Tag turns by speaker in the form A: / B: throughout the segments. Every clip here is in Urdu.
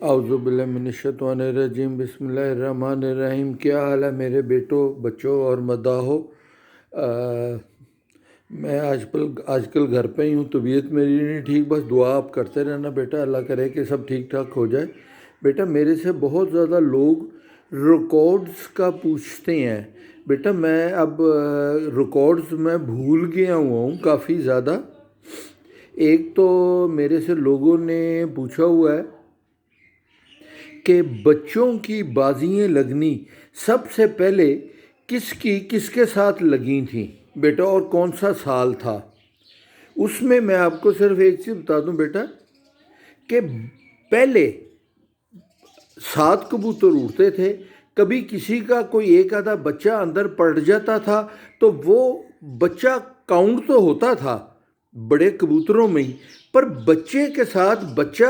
A: اعوذ باللہ من الشیطان الرجیم، بسم اللہ الرحمن الرحیم۔ کیا حال ہے میرے بیٹوں، بچوں اور مداحوں؟ میں آج کل گھر پہ ہی ہوں، طبیعت میری نہیں ٹھیک، بس دعا آپ کرتے رہنا بیٹا، اللہ کرے کہ سب ٹھیک ٹھاک ہو جائے۔ بیٹا میرے سے بہت زیادہ لوگ ریکارڈز کا پوچھتے ہیں بیٹا، میں اب ریکارڈز میں بھول گیا ہوا ہوں کافی زیادہ۔ ایک تو میرے سے لوگوں نے پوچھا ہوا ہے کہ بچوں کی بازیاں لگنی سب سے پہلے کس کے ساتھ لگی تھیں بیٹا، اور کون سا سال تھا؟ اس میں آپ کو صرف ایک چیز بتا دوں بیٹا کہ پہلے 7 کبوتر اڑتے تھے، کبھی کسی کا کوئی ایک آدھا بچہ اندر پڑ جاتا تھا تو وہ بچہ کاؤنٹ تو ہوتا تھا بڑے کبوتروں میں ہی، پر بچے کے ساتھ بچہ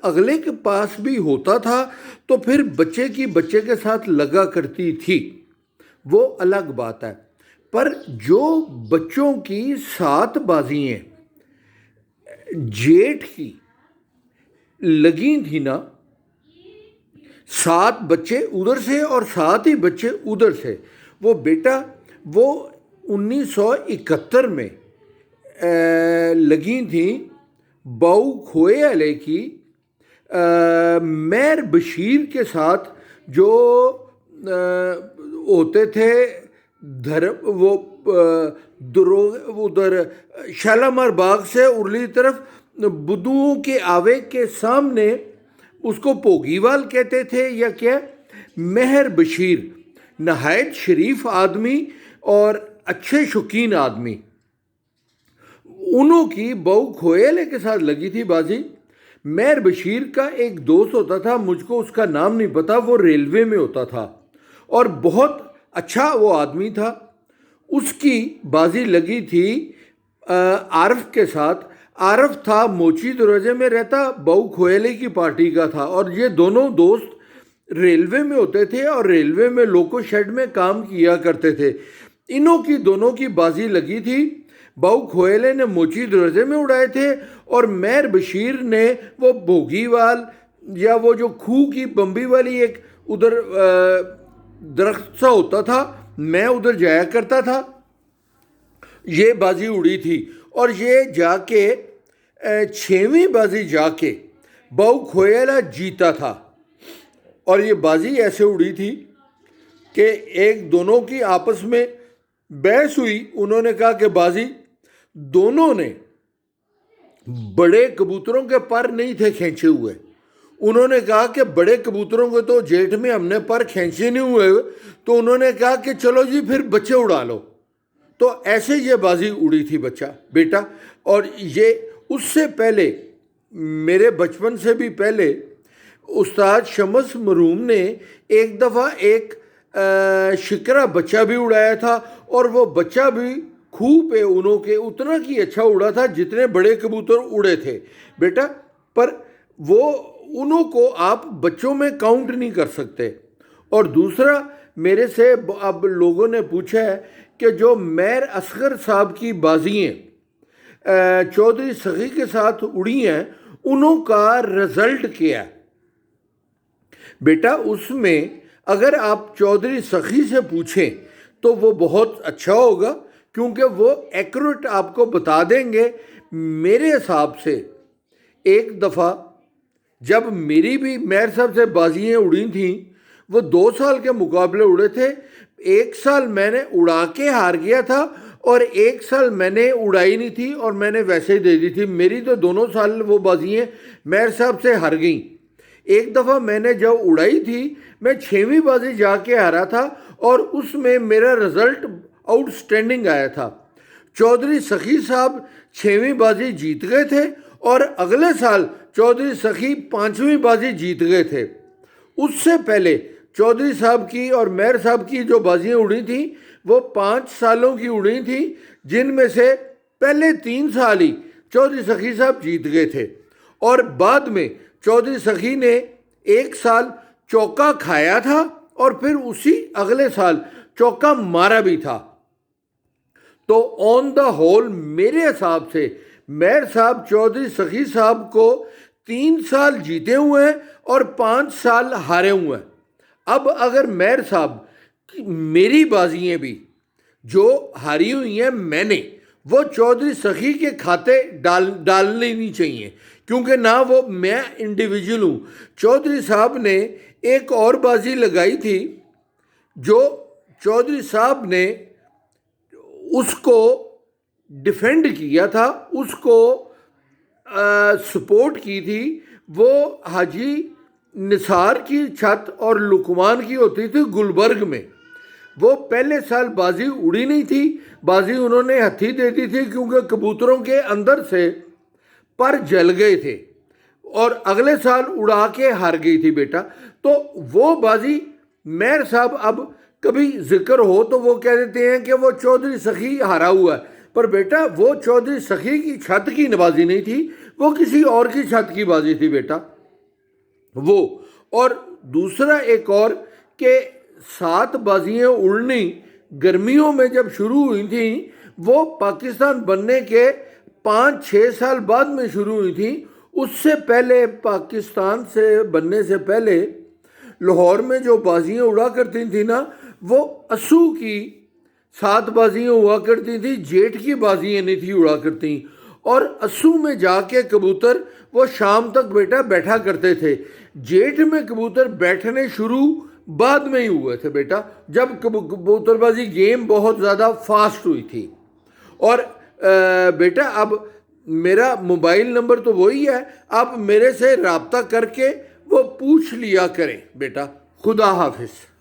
A: اگلے کے پاس بھی ہوتا تھا تو پھر بچے کے ساتھ لگا کرتی تھی، وہ الگ بات ہے۔ پر جو بچوں کی 7 بازیاں جیٹھ کی لگی تھی نا، 7 بچے ادھر سے اور 7 ہی بچے ادھر سے، وہ بیٹا وہ 1971 میں لگی تھیں باؤ کھوئے والے کی مہر بشیر کے ساتھ، جو ہوتے تھے وہ ادھر شالامار باغ سے ارلی طرف بدوؤں کے آوے کے سامنے، اس کو پوگیوال کہتے تھے یا کیا، مہر بشیر نہایت شریف آدمی اور اچھے شوقین آدمی، انہوں کی باؤ کھوئے کے ساتھ لگی تھی بازی۔ مہر بشیر کا ایک دوست ہوتا تھا، مجھ کو اس کا نام نہیں پتا، وہ ریلوے میں ہوتا تھا اور بہت اچھا وہ آدمی تھا۔ اس کی بازی لگی تھی عارف کے ساتھ۔ عارف تھا موچی دروازے میں رہتا، باؤ کھوئلے کی پارٹی کا تھا، اور یہ دونوں دوست ریلوے میں ہوتے تھے اور ریلوے میں لوکو شیڈ میں کام کیا کرتے تھے۔ انہوں کی دونوں کی بازی لگی تھی، باؤ کھوئلے نے موچی دروازے میں اڑائے تھے اور مہر بشیر نے وہ بھوگیوال یا وہ جو کھو کی بمبی والی ایک ادھر درخت سا ہوتا تھا، میں ادھر جایا کرتا تھا، یہ بازی اڑی تھی۔ اور یہ جا کے 6ویں بازی جا کے باؤ کھوئلہ جیتا تھا، اور یہ بازی ایسے اڑی تھی کہ ایک دونوں کی آپس میں بحث ہوئی۔ انہوں نے کہا کہ بازی دونوں نے بڑے کبوتروں کے پر نہیں تھے کھینچے ہوئے، انہوں نے کہا کہ بڑے کبوتروں کے تو جیٹھ میں ہم نے پر کھینچے نہیں ہوئے، تو انہوں نے کہا کہ چلو جی پھر بچے اڑا لو، تو ایسے یہ بازی اڑی تھی بچہ بیٹا۔ اور یہ اس سے پہلے، میرے بچپن سے بھی پہلے، استاد شمس مرحوم نے ایک دفعہ ایک شکرا بچہ بھی اڑایا تھا، اور وہ بچہ بھی کھو پہ انہوں کے اتنا کی اچھا اڑا تھا جتنے بڑے کبوتر اڑے تھے بیٹا، پر وہ انہوں کو آپ بچوں میں کاؤنٹ نہیں کر سکتے۔ اور دوسرا میرے سے اب لوگوں نے پوچھا ہے کہ جو میر اصغر صاحب کی بازیاں چودھری سخی کے ساتھ اڑی ہیں، انہوں کا رزلٹ کیا ہے بیٹا؟ اس میں اگر آپ چودھری سخی سے پوچھیں تو وہ بہت اچھا ہوگا، کیونکہ وہ ایکوریٹ آپ کو بتا دیں گے۔ میرے حساب سے ایک دفعہ جب میری بھی مہر صاحب سے بازیاں اڑی تھیں، وہ 2 سال کے مقابلے اڑے تھے، 1 سال میں نے اڑا کے ہار گیا تھا اور 1 سال میں نے اڑائی نہیں تھی اور میں نے ویسے ہی دے دی تھی، میری تو دونوں سال وہ بازیاں مہر صاحب سے ہار گئیں۔ ایک دفعہ میں نے جب اڑائی تھی، میں 6ویں بازی جا کے ہارا تھا اور اس میں میرا رزلٹ آؤٹ سٹینڈنگ آیا تھا۔ چودھری سخی صاحب 6ویں بازی جیت گئے تھے اور اگلے سال چودھری سخی 5ویں بازی جیت گئے تھے۔ اس سے پہلے چودھری صاحب کی اور مہر صاحب کی جو بازیاں اڑی تھیں وہ 5 سالوں کی اڑی تھیں، جن میں سے پہلے 3 سال ہی چودھری سخی صاحب جیت گئے تھے، اور بعد میں چودھری سخی نے 1 سال چوکا کھایا تھا اور پھر اسی اگلے سال چوکا مارا بھی تھا۔ تو آن دا ہول میرے حساب سے مہر صاحب چودھری سخی صاحب کو 3 سال جیتے ہوئے ہیں اور 5 سال ہارے ہوئے ہیں۔ اب اگر میر صاحب میری بازیاں بھی جو ہاری ہوئی ہیں میں نے، وہ چودھری سخی کے کھاتے ڈال لینی چاہیے، کیونکہ نہ وہ میں انڈیویجول ہوں۔ چودھری صاحب نے ایک اور بازی لگائی تھی جو چودھری صاحب نے اس کو ڈیفینڈ کیا تھا، اس کو سپورٹ کی تھی، وہ حاجی نثار کی چھت اور لکمان کی ہوتی تھی گلبرگ میں۔ وہ پہلے سال بازی اڑی نہیں تھی، بازی انہوں نے ہتھی دے دی تھی کیونکہ کبوتروں کے اندر سے پر جل گئے تھے، اور اگلے سال اڑا کے ہار گئی تھی بیٹا۔ تو وہ بازی میر صاحب اب کبھی ذکر ہو تو وہ کہہ دیتے ہیں کہ وہ چودھری سخی ہارا ہوا ہے، پر بیٹا وہ چودھری سخی کی چھت کی بازی نہیں تھی، وہ کسی اور کی چھت کی بازی تھی بیٹا وہ۔ اور دوسرا ایک اور کہ 7 بازیاں اڑنی گرمیوں میں جب شروع ہوئی تھیں، وہ پاکستان بننے کے 5-6 سال بعد میں شروع ہوئی تھیں۔ اس سے پہلے پاکستان سے بننے سے پہلے لاہور میں جو بازیاں اڑا کرتی تھیں نا، وہ اسو کی 7 بازیاں ہوا کرتی تھیں، جیٹ کی بازیاں نہیں تھی اڑا کرتی، اور اسو میں جا کے کبوتر وہ شام تک بیٹا بیٹھا کرتے تھے۔ جیٹ میں کبوتر بیٹھنے شروع بعد میں ہی ہوئے تھے بیٹا، جب کبوتر بازی گیم بہت زیادہ فاسٹ ہوئی تھی۔ اور بیٹا اب میرا موبائل نمبر تو وہی ہے، آپ میرے سے رابطہ کر کے وہ پوچھ لیا کریں بیٹا۔ خدا حافظ۔